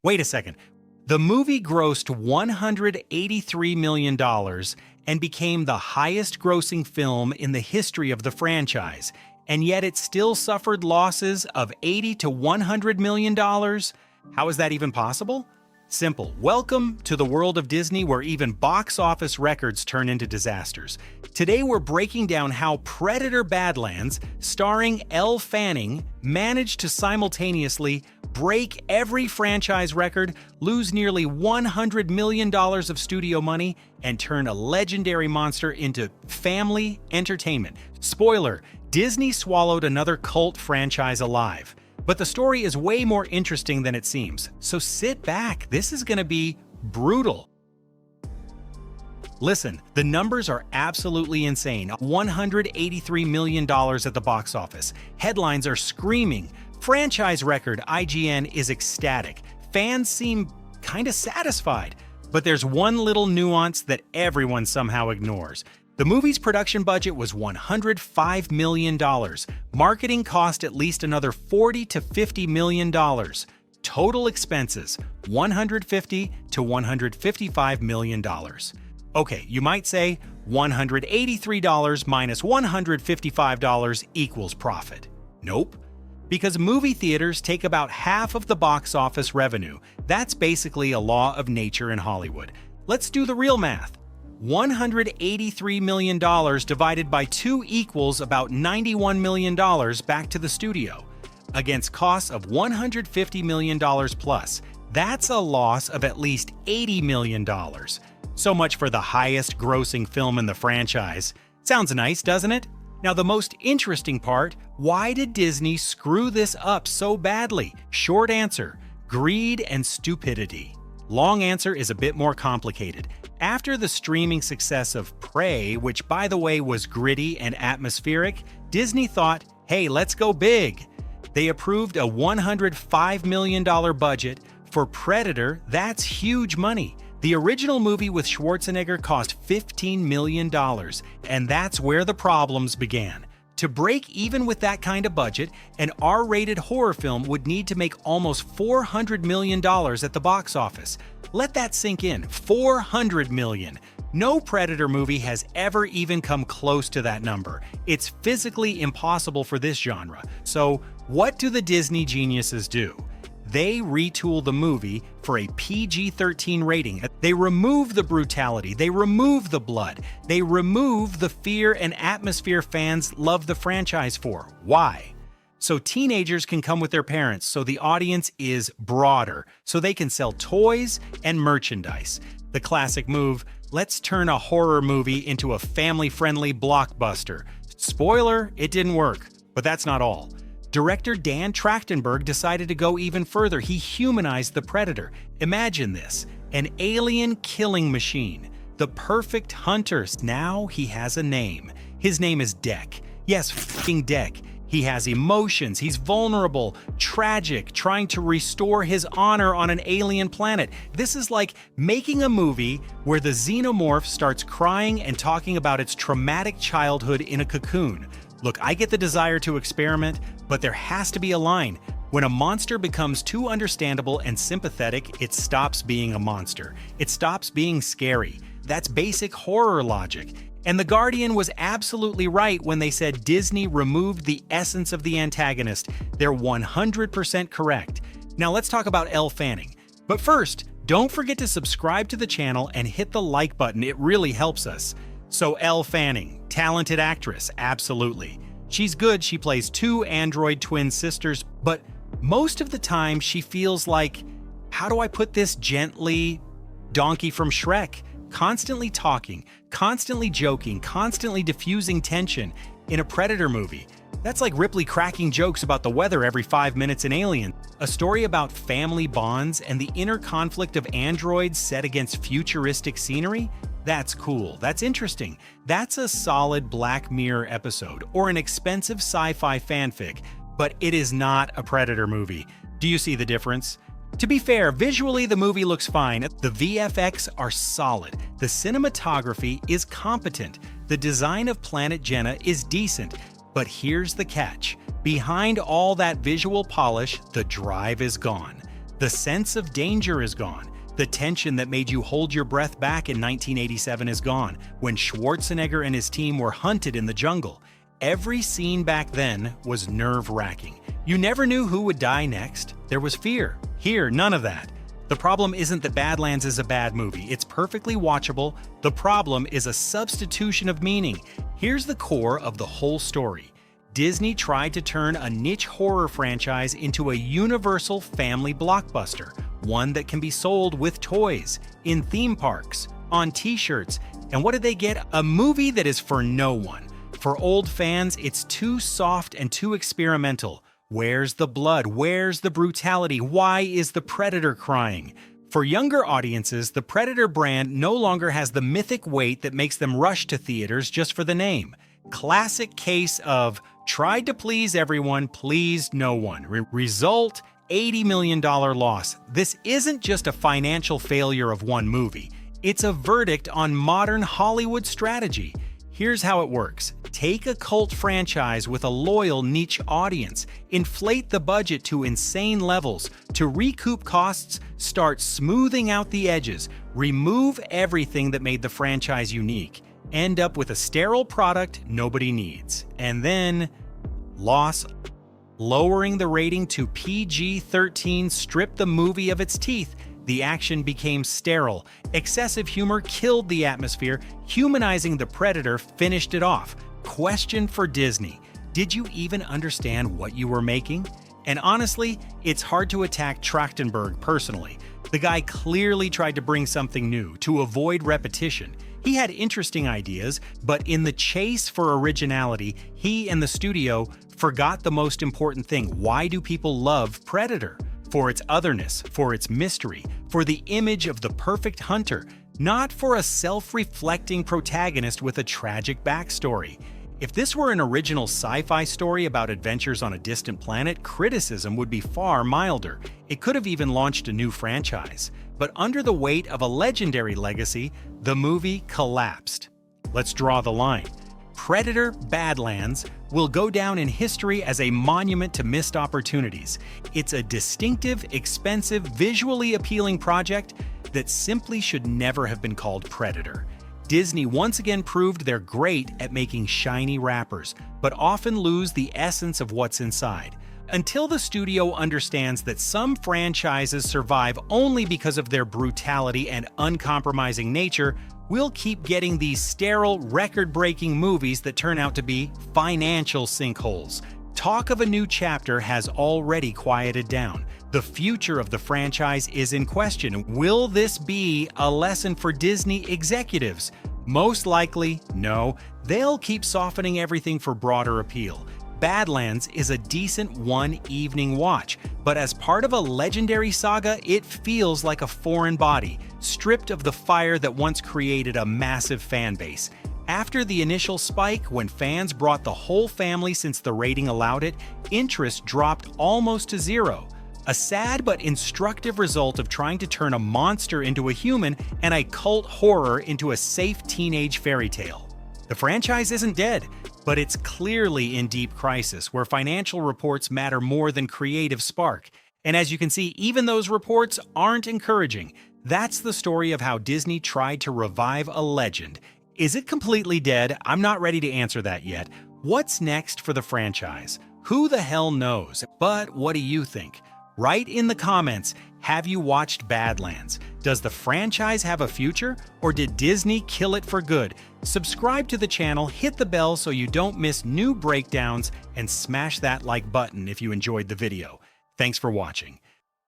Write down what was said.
Wait a second. The movie grossed $183 million and became the highest-grossing film in the history of the franchise, and yet it still suffered losses of $80 to $100 million? How is that even possible? Simple. Welcome to the world of Disney, where even box office records turn into disasters. Today we're breaking down how Predator Badlands, starring Elle Fanning, managed to simultaneously break every franchise record, lose nearly $100 million of studio money, and turn a legendary monster into family entertainment. Spoiler: Disney swallowed another cult franchise alive. But the story is way more interesting than it seems, so sit back. This is gonna be brutal. Listen, the numbers are absolutely insane. $183 million at the box office. Headlines are screaming. Franchise record. IGN is ecstatic. Fans seem kinda satisfied. But there's one little nuance that everyone somehow ignores. The movie's production budget was $105 million. Marketing cost at least another $40 to $50 million. Total expenses, $150 to $155 million. Okay, you might say $183 minus $155 equals profit. Nope. Because movie theaters take about half of the box office revenue. That's basically a law of nature in Hollywood. Let's do the real math. $183 million divided by 2 equals about $91 million back to the studio, against costs of $150 million plus. That's a loss of at least $80 million. So much for the highest grossing film in the franchise. Sounds nice, doesn't it? Now, the most interesting part: why did Disney screw this up so badly? Short answer: greed and stupidity. Long answer is a bit more complicated. After the streaming success of Prey, which by the way was gritty and atmospheric, Disney thought, hey, let's go big. They approved a $105 million budget. For Predator, that's huge money. The original movie with Schwarzenegger cost $15 million, and that's where the problems began. To break even with that kind of budget, an R-rated horror film would need to make almost $400 million at the box office. Let that sink in. $400 million. No Predator movie has ever even come close to that number. It's physically impossible for this genre. So, what do the Disney geniuses do? They retool the movie for a PG-13 rating. They remove the brutality, they remove the blood, they remove the fear and atmosphere fans love the franchise for. Why? So teenagers can come with their parents, so the audience is broader, so they can sell toys and merchandise. The classic move: let's turn a horror movie into a family-friendly blockbuster. Spoiler, it didn't work, but that's not all. Director Dan Trachtenberg decided to go even further. He humanized the Predator. Imagine this: an alien killing machine, the perfect hunter. Now he has a name. His name is Deck. Yes, f***ing Deck. He has emotions, he's vulnerable, tragic, trying to restore his honor on an alien planet. This is like making a movie where the xenomorph starts crying and talking about its traumatic childhood in a cocoon. Look, I get the desire to experiment, but there has to be a line. When a monster becomes too understandable and sympathetic, it stops being a monster. It stops being scary. That's basic horror logic. And The Guardian was absolutely right when they said Disney removed the essence of the antagonist. They're 100% correct. Now let's talk about Elle Fanning. But first, don't forget to subscribe to the channel and hit the like button. It really helps us. So Elle Fanning, talented actress, absolutely. She's good. She plays 2 android twin sisters, but most of the time she feels like, how do I put this gently, Donkey from Shrek? Constantly talking, constantly joking, constantly diffusing tension. In a Predator movie, that's like Ripley cracking jokes about the weather every 5 minutes in Alien. A story about family bonds and the inner conflict of androids set against futuristic scenery? That's cool, that's interesting. That's a solid Black Mirror episode or an expensive sci-fi fanfic, but it is not a Predator movie. Do you see the difference? To be fair, visually the movie looks fine. The VFX are solid. The cinematography is competent. The design of Planet Jenna is decent. But here's the catch. Behind all that visual polish, the drive is gone. The sense of danger is gone. The tension that made you hold your breath back in 1987 is gone, when Schwarzenegger and his team were hunted in the jungle. Every scene back then was nerve-wracking. You never knew who would die next. There was fear. Here, none of that. The problem isn't that Badlands is a bad movie. It's perfectly watchable. The problem is a substitution of meaning. Here's the core of the whole story. Disney tried to turn a niche horror franchise into a universal family blockbuster, one that can be sold with toys, in theme parks, on t-shirts. And what did they get? A movie that is for no one. For old fans, it's too soft and too experimental. Where's the blood? Where's the brutality? Why is the Predator crying? For younger audiences, the Predator brand no longer has the mythic weight that makes them rush to theaters just for the name. Classic case of tried to please everyone, pleased no one. Result, $80 million loss. This isn't just a financial failure of one movie. It's a verdict on modern Hollywood strategy. Here's how it works. Take a cult franchise with a loyal niche audience, inflate the budget to insane levels. To recoup costs, start smoothing out the edges, remove everything that made the franchise unique. End up with a sterile product nobody needs. And then, loss. Lowering the rating to PG-13 stripped the movie of its teeth. The action became sterile. Excessive humor killed the atmosphere. Humanizing the Predator finished it off. Question for Disney: did you even understand what you were making? And honestly, it's hard to attack Trachtenberg personally. The guy clearly tried to bring something new, to avoid repetition. He had interesting ideas, but in the chase for originality, he and the studio forgot the most important thing. Why do people love Predator? For its otherness, for its mystery, for the image of the perfect hunter, not for a self-reflecting protagonist with a tragic backstory. If this were an original sci-fi story about adventures on a distant planet, criticism would be far milder. It could have even launched a new franchise. But under the weight of a legendary legacy, the movie collapsed. Let's draw the line. Predator: Badlands will go down in history as a monument to missed opportunities. It's a distinctive, expensive, visually appealing project that simply should never have been called Predator. Disney once again proved they're great at making shiny wrappers, but often lose the essence of what's inside. Until the studio understands that some franchises survive only because of their brutality and uncompromising nature, we'll keep getting these sterile, record-breaking movies that turn out to be financial sinkholes. Talk of a new chapter has already quieted down. The future of the franchise is in question. Will this be a lesson for Disney executives? Most likely, no. They'll keep softening everything for broader appeal. Badlands is a decent one-evening watch, but as part of a legendary saga, it feels like a foreign body, stripped of the fire that once created a massive fan base. After the initial spike, when fans brought the whole family since the rating allowed it, interest dropped almost to zero. A sad but instructive result of trying to turn a monster into a human and a cult horror into a safe teenage fairy tale. The franchise isn't dead, but it's clearly in deep crisis, where financial reports matter more than creative spark. And as you can see, even those reports aren't encouraging. That's the story of how Disney tried to revive a legend. Is it completely dead? I'm not ready to answer that yet. What's next for the franchise? Who the hell knows? But what do you think? Write in the comments, have you watched Badlands? Does the franchise have a future, or did Disney kill it for good? Subscribe to the channel, hit the bell so you don't miss new breakdowns, and smash that like button if you enjoyed the video. Thanks for watching.